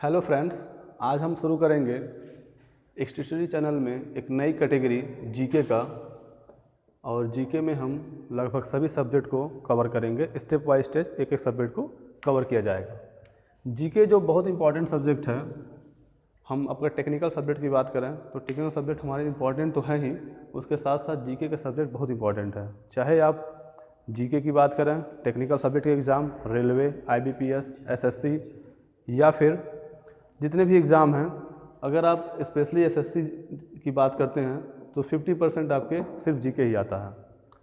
Hello friends, आज हम शुरू करेंगे एक्सटेंशनरी चैनल में एक नई कैटेगरी जीके का। और जीके में हम लगभग सभी सब्जेक्ट को कवर करेंगे। स्टेप बाय स्टेप एक एक सब्जेक्ट को कवर किया जाएगा। जीके जो बहुत इंपॉर्टेंट सब्जेक्ट है, हम अगर टेक्निकल सब्जेक्ट की बात करें तो टेक्निकल सब्जेक्ट हमारे इंपॉर्टेंट तो है ही, उसके साथ साथ जीके के सब्जेक्ट बहुत इंपॉर्टेंट है। चाहे आप जीके की बात करें, टेक्निकल सब्जेक्ट के एग्ज़ाम, रेलवे, आईबीपीएस, एसएससी या फिर जितने भी एग्ज़ाम हैं, अगर आप स्पेशली एसएससी की बात करते हैं तो 50% आपके सिर्फ जीके ही आता है।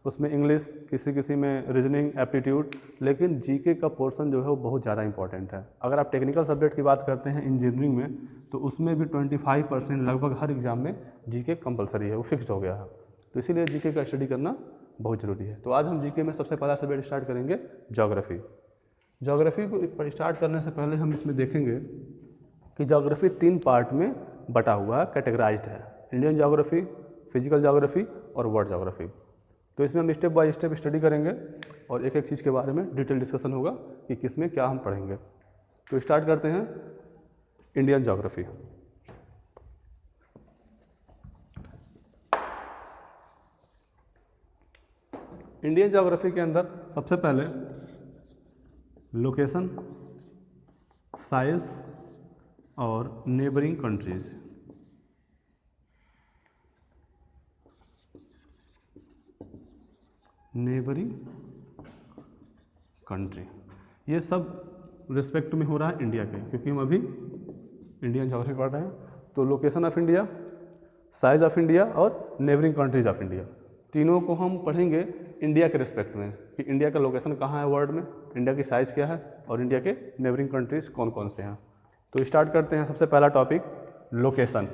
उसमें इंग्लिश, किसी में रीजनिंग, एप्टीट्यूड, लेकिन जीके का पोर्शन जो है वो बहुत ज़्यादा इंपॉर्टेंट है। अगर आप टेक्निकल सब्जेक्ट की बात करते हैं इंजीनियरिंग में, तो उसमें भी 25% लगभग हर एग्ज़ाम में जीके कंपलसरी है, वो फिक्स्ड हो गया है। तो इसीलिए जीके का स्टडी करना बहुत ज़रूरी है। तो आज हम जीके में सबसे पहला सब्जेक्ट स्टार्ट करेंगे ज्योग्राफी। ज्योग्राफी को स्टार्ट करने से पहले हम इसमें देखेंगे कि ज्योग्राफी 3 पार्ट में बटा हुआ है, कैटेगराइज्ड है। इंडियन ज्योग्राफी, फिजिकल ज्योग्राफी और वर्ल्ड ज्योग्राफी। तो इसमें हम स्टेप बाय स्टेप स्टडी करेंगे और एक एक चीज़ के बारे में डिटेल डिस्कशन होगा कि किसमें क्या हम पढ़ेंगे। तो स्टार्ट करते हैं इंडियन ज्योग्राफी। इंडियन ज्योग्राफी के अंदर सबसे पहले लोकेशन, साइज और नेबरिंग कंट्रीज। नेबरिंग कंट्री, ये सब रिस्पेक्ट में हो रहा है इंडिया के, क्योंकि हम अभी इंडियन ज्योग्राफी पढ़ रहे हैं। तो location of India, size of India और नेबरिंग कंट्रीज ऑफ इंडिया, तीनों को हम पढ़ेंगे इंडिया के रिस्पेक्ट में कि इंडिया का लोकेशन कहाँ है वर्ल्ड में, इंडिया की साइज़ क्या है और इंडिया के नेबरिंग कंट्रीज़ कौन कौन से हैं। तो स्टार्ट करते हैं। सबसे पहला टॉपिक लोकेशन।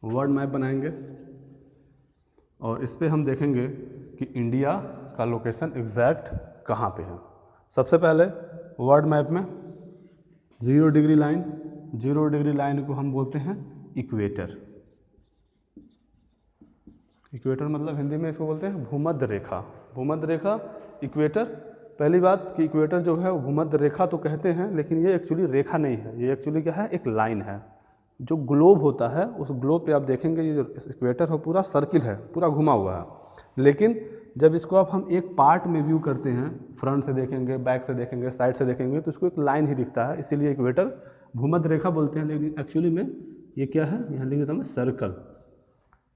वर्ल्ड मैप बनाएंगे और इस पे हम देखेंगे कि इंडिया का लोकेशन एग्जैक्ट कहाँ पे है। सबसे पहले वर्ल्ड मैप में 0 डिग्री लाइन, 0 डिग्री लाइन को हम बोलते हैं इक्वेटर। इक्वेटर मतलब हिंदी में इसको बोलते हैं भूमध्य रेखा। भूमध्य रेखा, इक्वेटर। पहली बात कि इक्वेटर जो है वो भूमध्य रेखा तो कहते हैं, लेकिन ये एक्चुअली रेखा नहीं है, ये एक्चुअली क्या है, एक लाइन है। जो ग्लोब होता है, उस ग्लोब पे आप देखेंगे ये जो इक्वेटर है पूरा सर्किल है, पूरा घुमा हुआ है। लेकिन जब इसको आप हम एक पार्ट में व्यू करते हैं, फ्रंट से देखेंगे, बैक से देखेंगे, साइड से देखेंगे, तो इसको एक लाइन ही दिखता है, इसीलिए इक्वेटर भूमध्य रेखा बोलते हैं। लेकिन एक्चुअली में ये क्या है, यहाँ लिखा था सर्कल।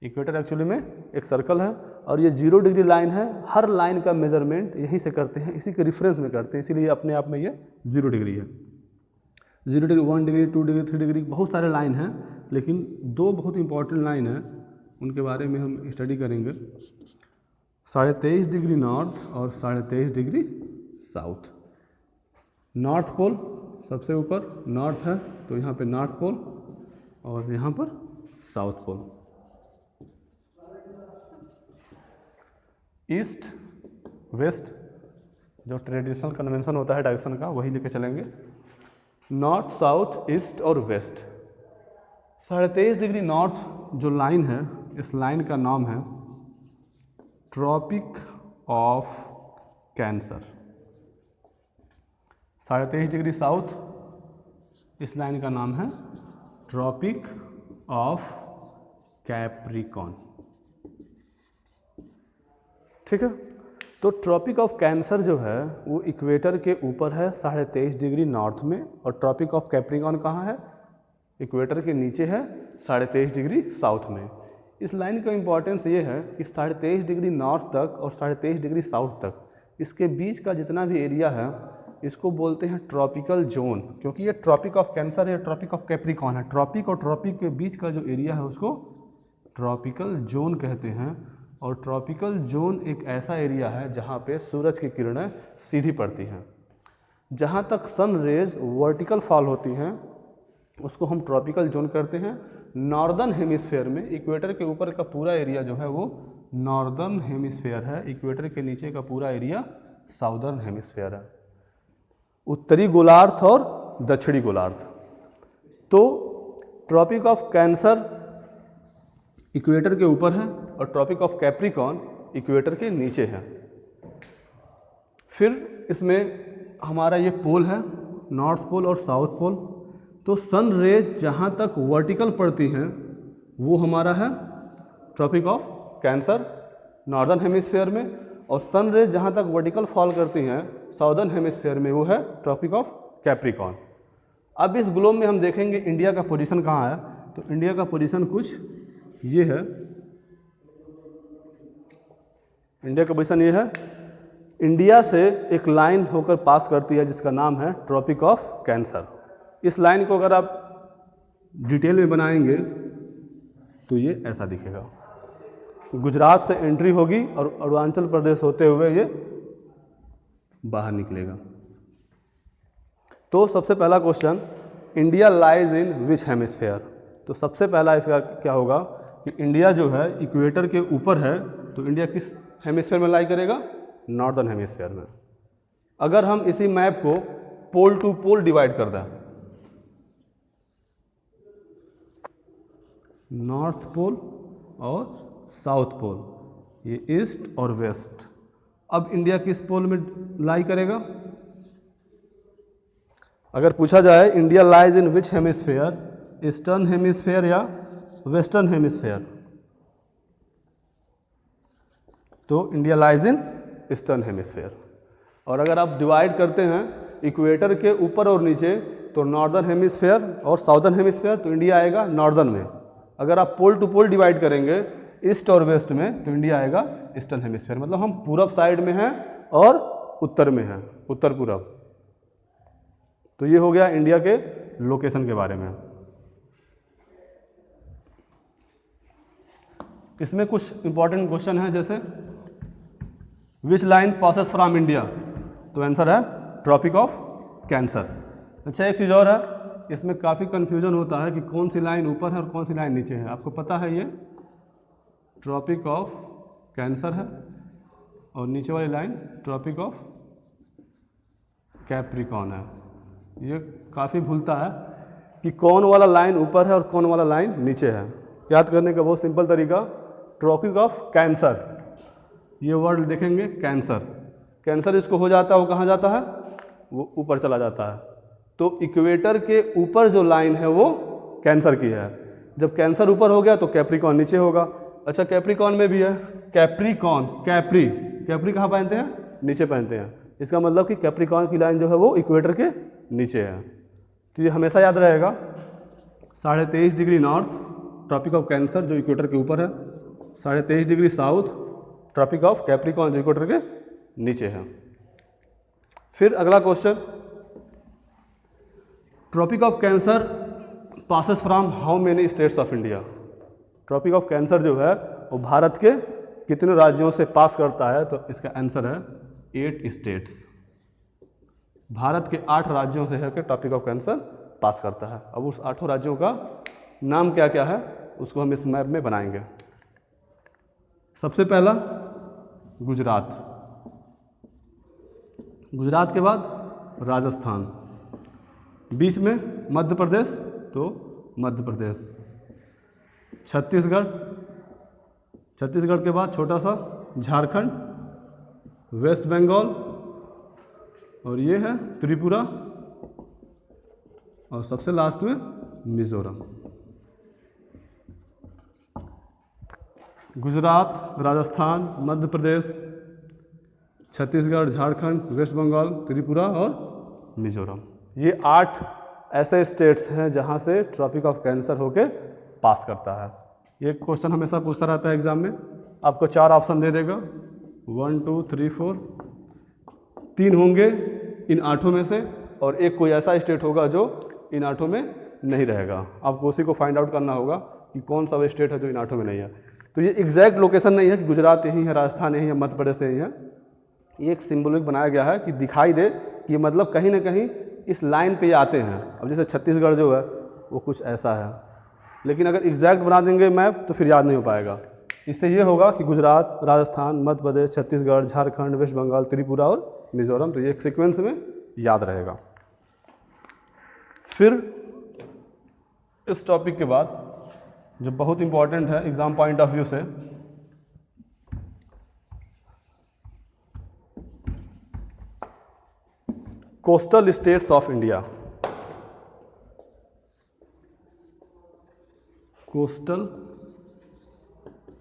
इक्वेटर एक्चुअली में एक सर्कल है और ये 0 डिग्री लाइन है। हर लाइन का मेजरमेंट यहीं से करते हैं, इसी के रिफरेंस में करते हैं, इसीलिए अपने आप में ये 0 डिग्री है। 0 डिग्री, 1 डिग्री, 2 डिग्री, 3 डिग्री, बहुत सारे लाइन हैं, लेकिन 2 बहुत इंपॉर्टेंट लाइन हैं, उनके बारे में हम स्टडी करेंगे। 23.5 डिग्री नॉर्थ और 23.5 डिग्री साउथ। नॉर्थ पोल सबसे ऊपर नॉर्थ है, तो यहाँ पे नॉर्थ पोल और यहाँ पर साउथ पोल। ईस्ट वेस्ट जो ट्रेडिशनल कन्वेंशन होता है डायरेक्शन का, वही लेके चलेंगे। नॉर्थ, साउथ, ईस्ट और वेस्ट। 23.5 डिग्री नॉर्थ जो लाइन है, इस लाइन का नाम है tropic of cancer. 23.5 degree south, इस लाइन का नाम है ट्रॉपिक ऑफ कैप्रिकॉर्न। ठीक है। तो ट्रॉपिक ऑफ कैंसर जो है वो इक्वेटर के ऊपर है 23.5 डिग्री नॉर्थ में, और ट्रॉपिक ऑफ कैप्रिकॉर्न कहाँ है, इक्वेटर के नीचे है 23.5 डिग्री साउथ में। इस लाइन का इंपॉर्टेंस ये है कि 23.5 डिग्री नॉर्थ तक और 23.5 डिग्री साउथ तक, इसके बीच का जितना भी एरिया है, इसको बोलते हैं ट्रॉपिकल जोन, क्योंकि ये ट्रॉपिक ऑफ कैंसर है, ट्रॉपिक ऑफ कैप्रिकॉर्न है। ट्रॉपिक और ट्रॉपिक के बीच का जो एरिया है उसको ट्रॉपिकल जोन कहते हैं। और ट्रॉपिकल जोन एक ऐसा एरिया है जहाँ पे सूरज की किरणें सीधी पड़ती हैं। जहाँ तक सन रेज वर्टिकल फॉल होती हैं उसको हम ट्रॉपिकल जोन करते हैं। नॉर्दर्न हेमिस्फेयर में इक्वेटर के ऊपर का पूरा एरिया जो है वो नॉर्दर्न हेमिस्फेयर है, इक्वेटर के नीचे का पूरा एरिया साउदर्न हेमिस्फेयर है। उत्तरी गोलार्ध और दक्षिणी गोलार्ध। तो ट्रॉपिक ऑफ कैंसर इक्वेटर के ऊपर है और ट्रॉपिक ऑफ कैप्रिकॉर्न इक्वेटर के नीचे है। फिर इसमें हमारा ये पोल है, नॉर्थ पोल और साउथ पोल। तो सन रेज जहाँ तक वर्टिकल पड़ती हैं वो हमारा है tropic of cancer northern hemisphere में, और सन रेज जहाँ तक वर्टिकल फॉल करती हैं साउदर्न हेमिस्फीयर में वो है ट्रॉपिक ऑफ कैप्रिकॉर्न। अब इस ग्लोब में हम देखेंगे इंडिया का पोजीशन कहाँ है। तो इंडिया का पोजीशन कुछ ये है, इंडिया का पोजीशन ये है। इंडिया से एक लाइन होकर पास करती है जिसका नाम है ट्रॉपिक ऑफ कैंसर। इस लाइन को अगर आप डिटेल में बनाएंगे तो ये ऐसा दिखेगा। गुजरात से एंट्री होगी और अरुणाचल प्रदेश होते हुए ये बाहर निकलेगा। तो सबसे पहला question, India lies in which hemisphere. तो सबसे पहला इसका क्या होगा कि इंडिया जो है इक्वेटर के ऊपर है, तो इंडिया किस हेमिस्फीयर में लाई करेगा? नॉर्दर्न हेमिस्फीयर में। अगर हम इसी मैप को पोल टू पोल डिवाइड कर दें, नॉर्थ पोल और साउथ पोल, ये ईस्ट और वेस्ट, अब इंडिया किस पोल में लाई करेगा? अगर पूछा जाए India lies in which hemisphere, eastern hemisphere या वेस्टर्न हेमिस्फीयर, तो India lies in eastern hemisphere. और अगर आप डिवाइड करते हैं इक्वेटर के ऊपर और नीचे, तो नॉर्दर्न हेमिस्फीयर और साउदर्न हेमिस्फीयर, तो इंडिया आएगा नॉर्दर्न में। अगर आप पोल टू पोल डिवाइड करेंगे ईस्ट और वेस्ट में, तो इंडिया आएगा ईस्टर्न हेमिस्फीयर। मतलब हम पूरब साइड में हैं और उत्तर में हैं, उत्तर पूरब। तो ये हो गया इंडिया के लोकेशन के बारे में। इसमें कुछ इंपॉर्टेंट क्वेश्चन है, जैसे which line passes from India, तो आंसर है ट्रॉपिक ऑफ कैंसर। अच्छा, एक चीज़ और है, इसमें काफ़ी कन्फ्यूजन होता है कि कौन सी लाइन ऊपर है और कौन सी लाइन नीचे है। आपको पता है ये ट्रॉपिक ऑफ कैंसर है और नीचे वाली लाइन ट्रॉपिक ऑफ कैप्रिकॉर्न है। ये काफ़ी भूलता है कि कौन वाला लाइन ऊपर है और कौन वाला लाइन नीचे है। याद करने का बहुत सिंपल तरीका, ट्रॉपिक ऑफ कैंसर, ये वर्ड देखेंगे कैंसर, कैंसर इसको हो जाता है वो कहाँ जाता है? वो ऊपर चला जाता है। तो इक्वेटर के ऊपर जो लाइन है वो कैंसर की है। जब कैंसर ऊपर हो गया तो कैप्रिकॉर्न नीचे होगा। अच्छा, कैप्रिकॉर्न में भी है कैप्रिकॉर्न, कैप्री कहाँ पहनते हैं? नीचे पहनते हैं। इसका मतलब कि कैप्रिकॉर्न की लाइन जो है वो इक्वेटर के नीचे है। तो ये हमेशा याद रहेगा, 23.5 degree north tropic of cancer जो इक्वेटर के ऊपर है, 23.5 degree south tropic of capricorn जो इक्वेटर के नीचे है। फिर अगला question, tropic of cancer passes from how many states of India. Tropic of cancer जो है वो भारत के कितने राज्यों से पास करता है? तो इसका आंसर है 8 स्टेट्स। भारत के 8 राज्यों से है कि ट्रॉपिक ऑफ कैंसर पास करता है। अब उस 8 राज्यों का नाम क्या क्या है उसको हम इस मैप में बनाएंगे। सबसे पहला गुजरात, गुजरात के बाद राजस्थान, बीच में मध्य प्रदेश, तो मध्य प्रदेश, छत्तीसगढ़, छत्तीसगढ़ के बाद छोटा सा झारखंड, वेस्ट बंगाल, और ये है त्रिपुरा, और सबसे लास्ट में मिजोरम। गुजरात, राजस्थान, मध्य प्रदेश, छत्तीसगढ़, झारखंड, वेस्ट बंगाल, त्रिपुरा और मिजोरम, ये 8 ऐसे स्टेट्स हैं जहां से ट्रॉपिक ऑफ कैंसर होके पास करता है। ये क्वेश्चन हमेशा पूछता रहता है एग्जाम में। आपको 4 ऑप्शन दे देगा, 1 2 3 4, 3 होंगे इन 8 में से, और एक कोई ऐसा स्टेट होगा जो इन 8 में नहीं रहेगा। आपको उसी को फाइंड आउट करना होगा कि कौन सा वो स्टेट है जो इन 8 में नहीं है। तो ये एग्जैक्ट लोकेशन नहीं है कि गुजरात यहीं है, राजस्थान यहीं है, मध्य प्रदेश यहीं है। ये एक सिंबॉलिक बनाया गया है कि दिखाई दे कि मतलब कहीं ना कहीं इस लाइन पे आते हैं। अब जैसे छत्तीसगढ़ जो है वो कुछ ऐसा है, लेकिन अगर एग्जैक्ट बना देंगे मैप तो फिर याद नहीं हो पाएगा। इससे ये होगा कि गुजरात, राजस्थान, मध्य प्रदेश, छत्तीसगढ़, झारखंड, वेस्ट बंगाल, त्रिपुरा और मिजोरम, तो ये एक सीक्वेंस में याद रहेगा। फिर इस टॉपिक के बाद जो बहुत इंपॉर्टेंट है एग्जाम पॉइंट ऑफ व्यू से, coastal states of India. Coastal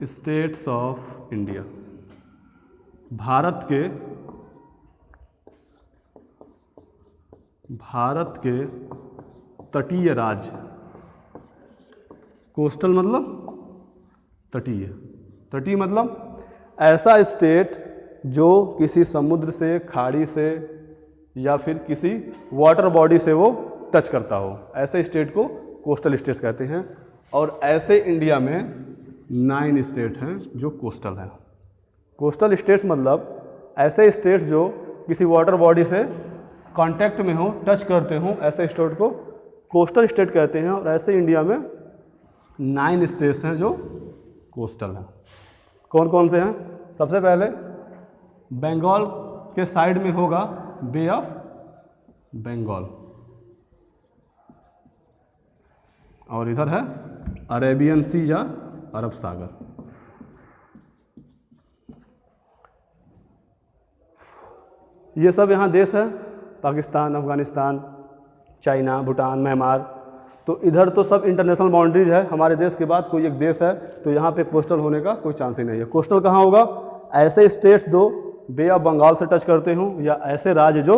states of India, Bharat के तटीय राज्य। कोस्टल मतलब तटीय, तटीय मतलब ऐसा स्टेट जो किसी समुद्र से, खाड़ी से या फिर किसी वाटर बॉडी से वो टच करता हो, ऐसे स्टेट को कोस्टल स्टेट्स कहते हैं। और ऐसे इंडिया में 9 स्टेट हैं जो कोस्टल हैं। कोस्टल स्टेट्स मतलब ऐसे स्टेट्स जो किसी वाटर बॉडी से कांटेक्ट में हो, टच करते हो, ऐसे स्टेट को कोस्टल स्टेट कहते हैं। और ऐसे इंडिया में 9 स्टेट्स हैं जो कोस्टल हैं। कौन कौन से हैं? सबसे पहले बंगाल के साइड में होगा बे ऑफ बंगाल, और इधर है अरेबियन सी या अरब सागर। ये सब यहाँ देश है, पाकिस्तान, अफगानिस्तान, चाइना, भूटान, म्यांमार। तो इधर तो सब इंटरनेशनल बाउंड्रीज है। हमारे देश के बाद कोई एक देश है तो यहाँ पे कोस्टल होने का कोई चांस ही नहीं है। कोस्टल कहाँ होगा? ऐसे स्टेट्स जो बे ऑफ बंगाल से टच करते हों या ऐसे राज्य जो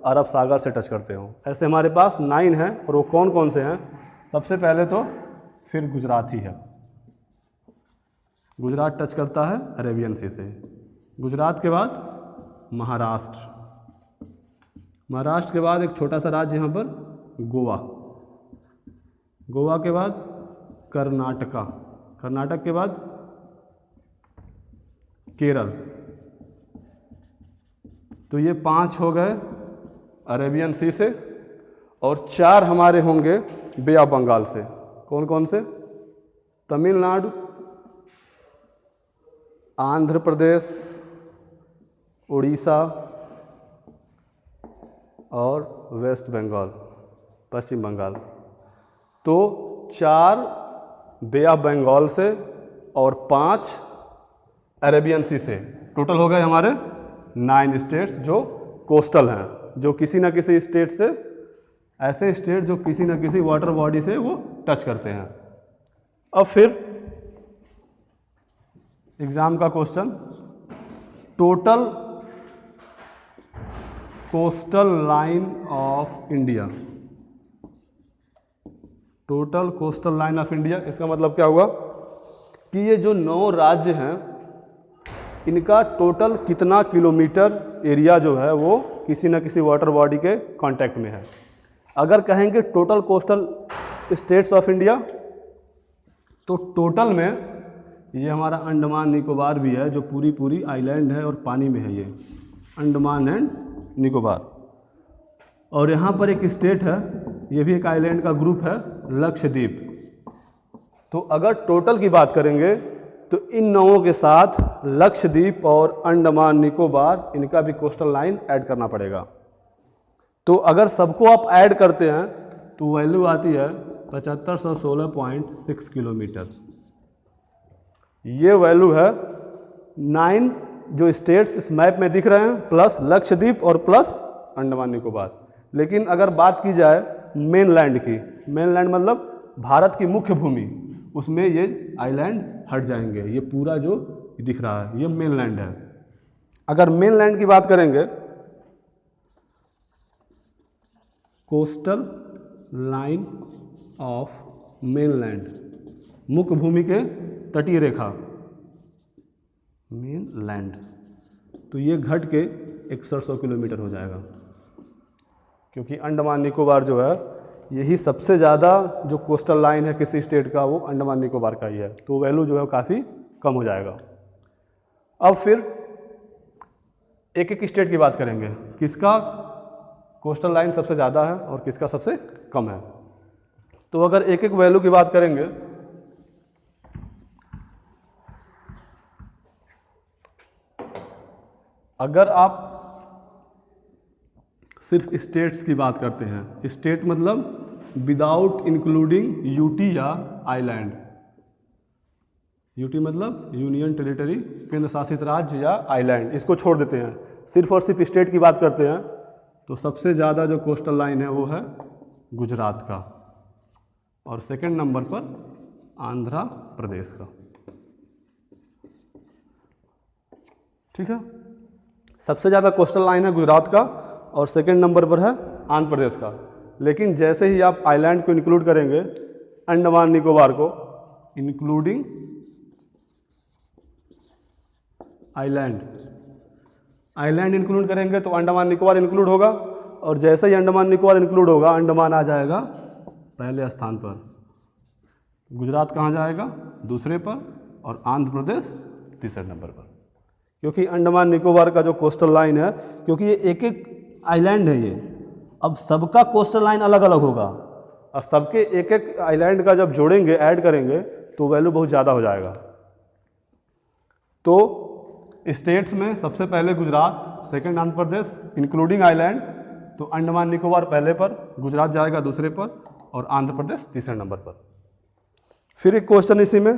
अरब सागर से टच करते हों। ऐसे हमारे पास 9 हैं। और वो कौन कौन से हैं? सबसे पहले तो फिर गुजरात ही है। गुजरात टच करता है अरेबियन सी से। गुजरात के बाद महाराष्ट्र, महाराष्ट्र के बाद एक छोटा सा राज्य यहाँ पर गोवा, गोवा के बाद कर्नाटका, कर्नाटक के बाद केरल। तो ये 5 हो गए अरेबियन सी से, और 4 हमारे होंगे बे ऑफ बंगाल से। कौन कौन से? तमिलनाडु, आंध्र प्रदेश, उड़ीसा और वेस्ट बंगाल, पश्चिम बंगाल। तो 4 बे ऑफ बंगाल से और 5 अरेबियन सी से, टोटल हो गए हमारे 9 स्टेट्स जो कोस्टल हैं, जो किसी ना किसी स्टेट से, ऐसे स्टेट जो किसी ना किसी वाटर बॉडी से वो टच करते हैं। अब फिर एग्जाम का question, total coastal line of India, total coastal line of India. इसका मतलब क्या हुआ कि ये जो 9 राज्य हैं इनका टोटल कितना किलोमीटर एरिया जो है वो किसी न किसी वाटर बॉडी के कांटेक्ट में है। अगर कहेंगे total coastal states of India, तो टोटल में ये हमारा अंडमान निकोबार भी है, जो पूरी आइलैंड है और पानी में है, ये अंडमान एंड निकोबार। और यहाँ पर एक स्टेट है, ये भी एक आइलैंड का ग्रुप है, लक्षद्वीप। तो अगर टोटल की बात करेंगे तो इन 9 के साथ लक्षद्वीप और अंडमान निकोबार, इनका भी कोस्टल लाइन ऐड करना पड़ेगा। तो अगर सबको आप ऐड करते हैं तो वैल्यू आती है 7516.6 किलोमीटर। ये वैल्यू है 9 जो स्टेट्स इस मैप में दिख रहे हैं, प्लस लक्षद्वीप और प्लस अंडमान निकोबार। लेकिन अगर बात की जाए मेनलैंड की, मेनलैंड मतलब भारत की मुख्य भूमि, उसमें ये आइलैंड हट जाएंगे। ये पूरा जो दिख रहा है ये मेनलैंड है। अगर मेनलैंड की बात करेंगे, कोस्टल लाइन ऑफ मेनलैंड, मुख्य भूमि के तटीय रेखा, मेनलैंड, तो ये घट के 6100 किलोमीटर हो जाएगा। क्योंकि अंडमान निकोबार जो है, यही सबसे ज़्यादा जो कोस्टल लाइन है किसी स्टेट का, वो अंडमान निकोबार का ही है। तो वैल्यू जो है काफ़ी कम हो जाएगा। अब फिर एक एक स्टेट की बात करेंगे, किसका कोस्टल लाइन सबसे ज़्यादा है और किसका सबसे कम है। तो अगर एक एक वैल्यू की बात करेंगे, अगर आप सिर्फ स्टेट्स की बात करते हैं, स्टेट मतलब विदाउट इंक्लूडिंग यूटी या आइलैंड, यूटी मतलब यूनियन टेरिटरी, केंद्र शासित राज्य या आइलैंड, इसको छोड़ देते हैं, सिर्फ और सिर्फ स्टेट की बात करते हैं, तो सबसे ज़्यादा जो कोस्टल लाइन है वो है गुजरात का, और सेकंड नंबर पर आंध्र प्रदेश का। ठीक है, सबसे ज़्यादा कोस्टल लाइन है गुजरात का और सेकंड नंबर पर है आंध्र प्रदेश का। लेकिन जैसे ही आप आइलैंड को इंक्लूड करेंगे, अंडमान निकोबार को इंक्लूडिंग आइलैंड इंक्लूड करेंगे तो अंडमान निकोबार इंक्लूड होगा, और जैसे ही अंडमान निकोबार इंक्लूड होगा अंडमान आ जाएगा पहले स्थान पर, गुजरात कहाँ जाएगा दूसरे पर, और आंध्र प्रदेश तीसरे नंबर पर। क्योंकि अंडमान निकोबार का जो कोस्टल लाइन है, क्योंकि ये एक एक आइलैंड है ये, अब सबका कोस्टल लाइन अलग अलग होगा, और सबके एक एक आइलैंड का जब जोड़ेंगे ऐड करेंगे तो वैल्यू बहुत ज़्यादा हो जाएगा। तो स्टेट्स में सबसे पहले Gujarat, second Andhra Pradesh including island, तो अंडमान निकोबार पहले पर, गुजरात जाएगा दूसरे पर, और आंध्र प्रदेश तीसरे नंबर पर। फिर एक क्वेश्चन इसी में,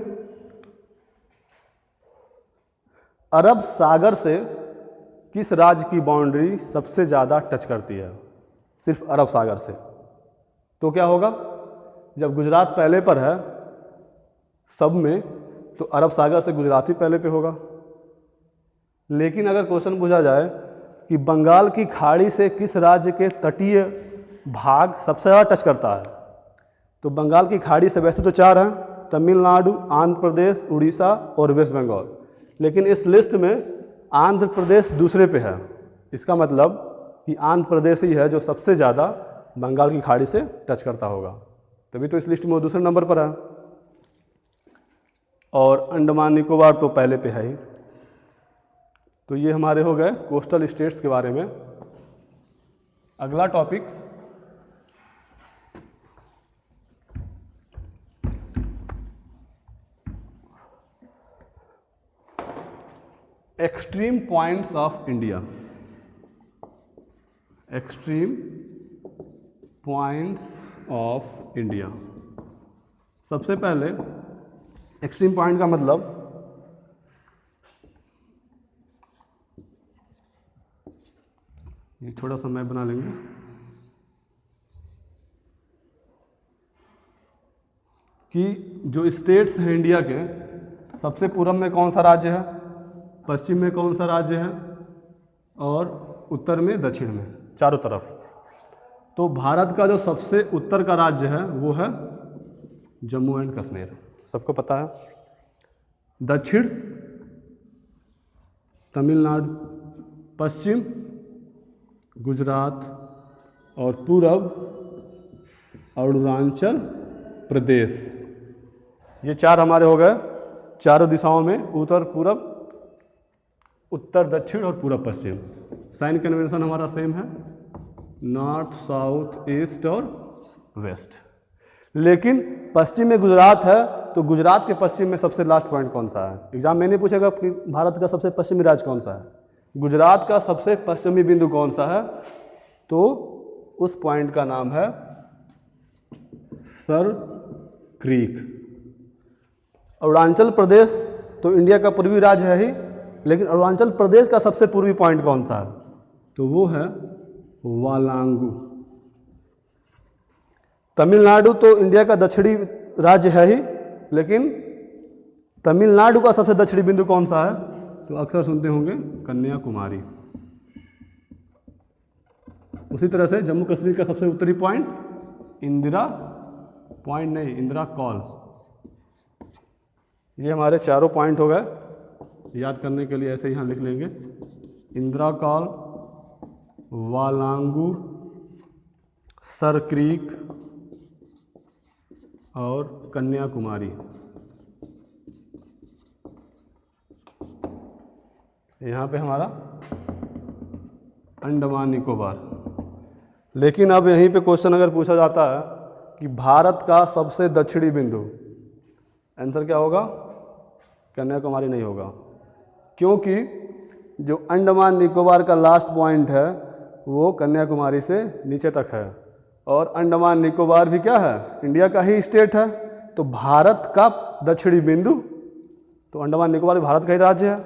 अरब सागर से किस राज्य की बाउंड्री सबसे ज़्यादा टच करती है, सिर्फ अरब सागर से? तो क्या होगा, जब गुजरात पहले पर है सब में, तो अरब सागर से गुजरात ही पहले पे होगा। लेकिन अगर क्वेश्चन पूछा जाए कि बंगाल की खाड़ी से किस राज्य के तटीय भाग सबसे ज़्यादा टच करता है, तो बंगाल की खाड़ी से वैसे तो 4 हैं, तमिलनाडु, आंध्र प्रदेश, उड़ीसा और वेस्ट बंगाल, लेकिन इस लिस्ट में आंध्र प्रदेश दूसरे पे है। इसका मतलब कि आंध्र प्रदेश ही है जो सबसे ज़्यादा बंगाल की खाड़ी से टच करता होगा, तभी तो इस लिस्ट में वो दूसरे नंबर पर है। और अंडमान निकोबार तो पहले पे है ही। तो ये हमारे हो गए कोस्टल स्टेट्स के बारे में। अगला topic extreme points of India. Extreme points of India. सबसे पहले एक्सट्रीम पॉइंट का मतलब ये थोड़ा सा मैप बना लेंगे कि जो स्टेट्स हैं इंडिया के, सबसे पूर्व में कौन सा राज्य है, पश्चिम में कौन सा राज्य है, और उत्तर में, दक्षिण में, चारों तरफ। तो भारत का जो सबसे उत्तर का राज्य है वो है जम्मू एंड कश्मीर, सबको पता है। दक्षिण तमिलनाडु, पश्चिम गुजरात, और पूर्व अरुणाचल प्रदेश। ये 4 हमारे हो गए, चारों दिशाओं में, उत्तर पूर्व, उत्तर दक्षिण और पूर्व पश्चिम। साइन कन्वेंशन हमारा सेम है, नॉर्थ साउथ ईस्ट और वेस्ट। लेकिन पश्चिम में गुजरात है, तो गुजरात के पश्चिम में सबसे लास्ट पॉइंट कौन सा है? एग्जाम में नहीं पूछेगा कि भारत का सबसे पश्चिमी राज्य कौन सा है, गुजरात का सबसे पश्चिमी बिंदु कौन सा है, तो उस पॉइंट का नाम है सर क्रीक। अरुणाचल प्रदेश तो इंडिया का पूर्वी राज्य है ही, लेकिन अरुणाचल प्रदेश का सबसे पूर्वी पॉइंट कौन सा है, तो वो है वालांगू। तमिलनाडु तो इंडिया का दक्षिणी राज्य है ही, लेकिन तमिलनाडु का सबसे दक्षिणी बिंदु कौन सा है, तो अक्सर सुनते होंगे कन्याकुमारी। उसी तरह से जम्मू कश्मीर का सबसे उत्तरी पॉइंट इंदिरा पॉइंट नहीं, इंदिरा कॉल। ये हमारे चारों पॉइंट हो गए। याद करने के लिए ऐसे यहाँ लिख लेंगे, इंदिरा कॉल, वालांगू, सर क्रीक और कन्याकुमारी। यहाँ पे हमारा अंडमान निकोबार। लेकिन अब यहीं पे क्वेश्चन अगर पूछा जाता है कि भारत का सबसे दक्षिणी बिंदु, आंसर क्या होगा? कन्याकुमारी नहीं होगा, क्योंकि जो अंडमान निकोबार का लास्ट पॉइंट है वो कन्याकुमारी से नीचे तक है, और अंडमान निकोबार भी क्या है, इंडिया का ही स्टेट है। तो भारत का दक्षिणी बिंदु, तो अंडमान निकोबार भारत का ही राज्य है,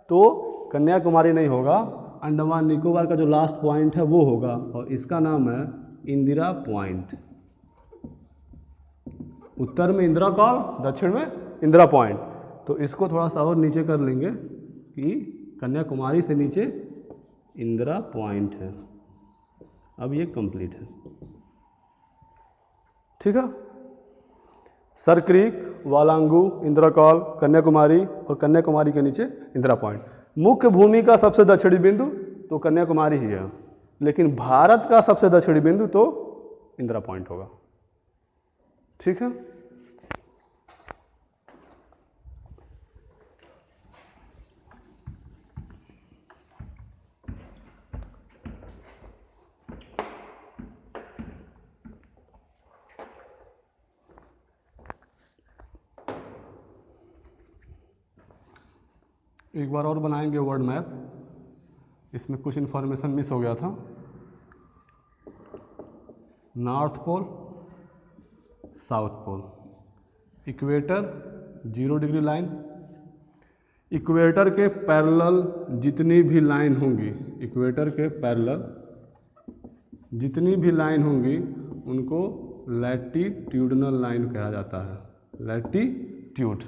तो कन्याकुमारी नहीं होगा, अंडमान निकोबार का जो लास्ट पॉइंट है वो होगा, और इसका नाम है इंदिरा पॉइंट। उत्तर में इंदिरा कॉल, दक्षिण में इंदिरा पॉइंट। तो इसको थोड़ा सा और नीचे कर लेंगे कि कन्याकुमारी से नीचे इंदिरा पॉइंट है। अब ये कंप्लीट है, ठीक है। सर क्रीक, वालांगू, इंदिरा कॉल, कन्याकुमारी, और कन्याकुमारी के नीचे इंदिरा पॉइंट। मुख्य भूमि का सबसे दक्षिणी बिंदु तो कन्याकुमारी ही है, लेकिन भारत का सबसे दक्षिणी बिंदु तो इंदिरा पॉइंट होगा, ठीक है। एक बार और बनाएंगे वर्ल्ड मैप, इसमें कुछ इन्फॉर्मेशन मिस हो गया था। North pole, south pole, equator 0 degree line, equator के पैरेलल जितनी भी लाइन होंगी, इक्वेटर के पैरेलल जितनी भी लाइन होंगी उनको लैटिट्यूडनल लाइन कहा जाता है। लैटिट्यूड,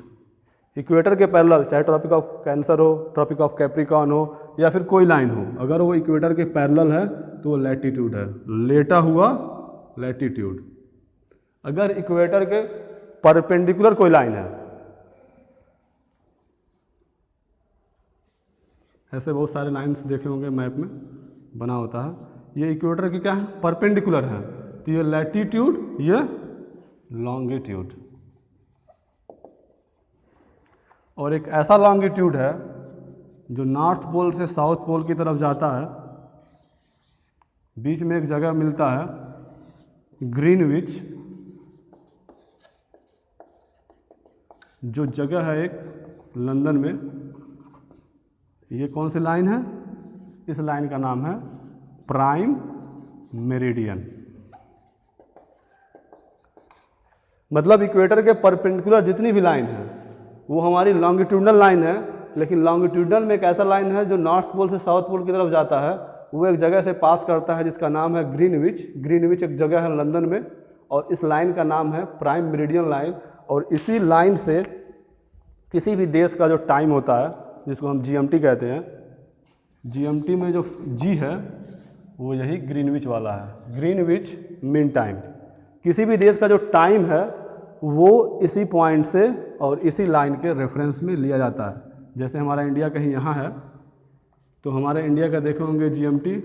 इक्वेटर के पैरेलल, चाहे ट्रॉपिक ऑफ कैंसर हो, ट्रॉपिक ऑफ कैप्रिकॉर्न हो, या फिर कोई लाइन हो, अगर वो इक्वेटर के पैरेलल है तो वो लैटिट्यूड है, लेटा हुआ लैटिट्यूड। अगर इक्वेटर के परपेंडिकुलर कोई लाइन है, ऐसे बहुत सारे लाइन्स देखे होंगे मैप में बना होता है, ये इक्वेटर के क्या है, परपेंडिकुलर है, तो ये लैटिट्यूड, ये लॉन्गिट्यूड। और एक ऐसा लॉन्गिट्यूड है जो नॉर्थ पोल से साउथ पोल की तरफ जाता है, बीच में एक जगह मिलता है ग्रीनविच, जो जगह है एक लंदन में। ये कौन सी लाइन है, इस लाइन का नाम है प्राइम मेरिडियन। मतलब इक्वेटर के परपेंडिकुलर जितनी भी लाइन है वो हमारी लॉन्गिट्यूडनल लाइन है, लेकिन लॉन्गिट्यूडनल में एक ऐसा लाइन है जो नॉर्थ पोल से साउथ पोल की तरफ जाता है, वो एक जगह से पास करता है जिसका नाम है ग्रीनविच। ग्रीनविच एक जगह है लंदन में, और इस लाइन का नाम है प्राइम मेरिडियन लाइन। और इसी लाइन से किसी भी देश का जो टाइम होता है, जिसको हम जीएमटी कहते हैं, जीएमटी में जो जी है वो यही ग्रीनविच वाला है, ग्रीनविच मीन टाइम। किसी भी देश का जो टाइम है वो इसी पॉइंट से और इसी लाइन के रेफरेंस में लिया जाता है। जैसे हमारा इंडिया कहीं यहाँ है, तो हमारे इंडिया का देखे होंगे जीएमटी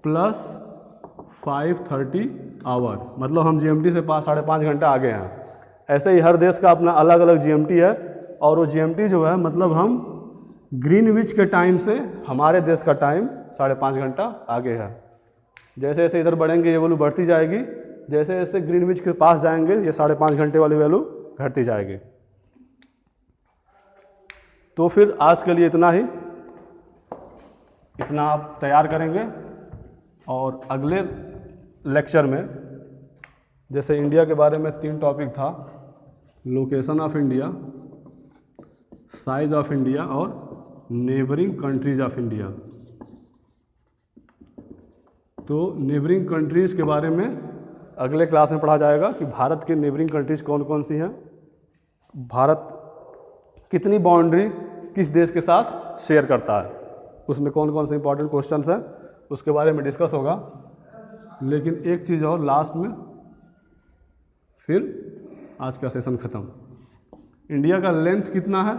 +5:30 आवर, मतलब हम जीएमटी से 5.5 घंटा आगे हैं। ऐसे ही हर देश का अपना अलग अलग जीएमटी है, और वो जीएमटी जो है मतलब हम ग्रीनविच के टाइम से हमारे देश का टाइम 5.5 घंटा आगे है। जैसे जैसे इधर बढ़ेंगे ये वैल्यू बढ़ती जाएगी, जैसे जैसे ग्रीनविच के पास जाएंगे ये 5.5 घंटे वाली वैल्यू घटती जाएगी। तो फिर आज के लिए इतना ही, इतना आप तैयार करेंगे, और अगले लेक्चर में जैसे इंडिया के बारे में 3 टॉपिक था, location of India, size of India और नेबरिंग कंट्रीज ऑफ इंडिया। तो नेबरिंग कंट्रीज़ के बारे में अगले क्लास में पढ़ा जाएगा कि भारत के नेबरिंग कंट्रीज़ कौन कौन सी हैं, भारत कितनी बाउंड्री किस देश के साथ शेयर करता है, उसमें कौन कौन से इंपॉर्टेंट क्वेश्चंस हैं उसके बारे में डिस्कस होगा। लेकिन एक चीज़ और लास्ट में, फिर आज का सेशन ख़त्म। इंडिया का लेंथ कितना है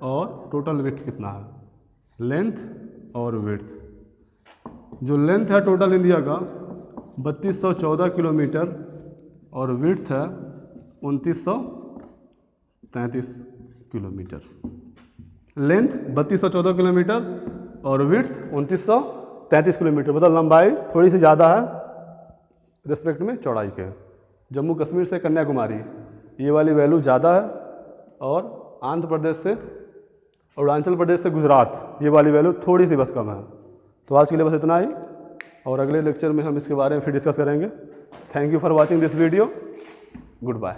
और टोटल विड्थ कितना है, लेंथ और विड्थ। जो लेंथ है टोटल इंडिया का 3214 किलोमीटर, और विड्थ है 2933 किलोमीटर। लेंथ 3214 किलोमीटर और विड्थ 2933 किलोमीटर, मतलब लंबाई थोड़ी सी ज़्यादा है रिस्पेक्ट में चौड़ाई के। जम्मू कश्मीर से कन्याकुमारी ये वाली वैल्यू ज़्यादा है, और आंध्र प्रदेश से अरुणाचल प्रदेश से गुजरात ये वाली वैल्यू थोड़ी सी बस कम है। तो आज के लिए बस इतना ही, और अगले लेक्चर में हम इसके बारे में फिर डिस्कस करेंगे। Thank you for watching this video, good bye.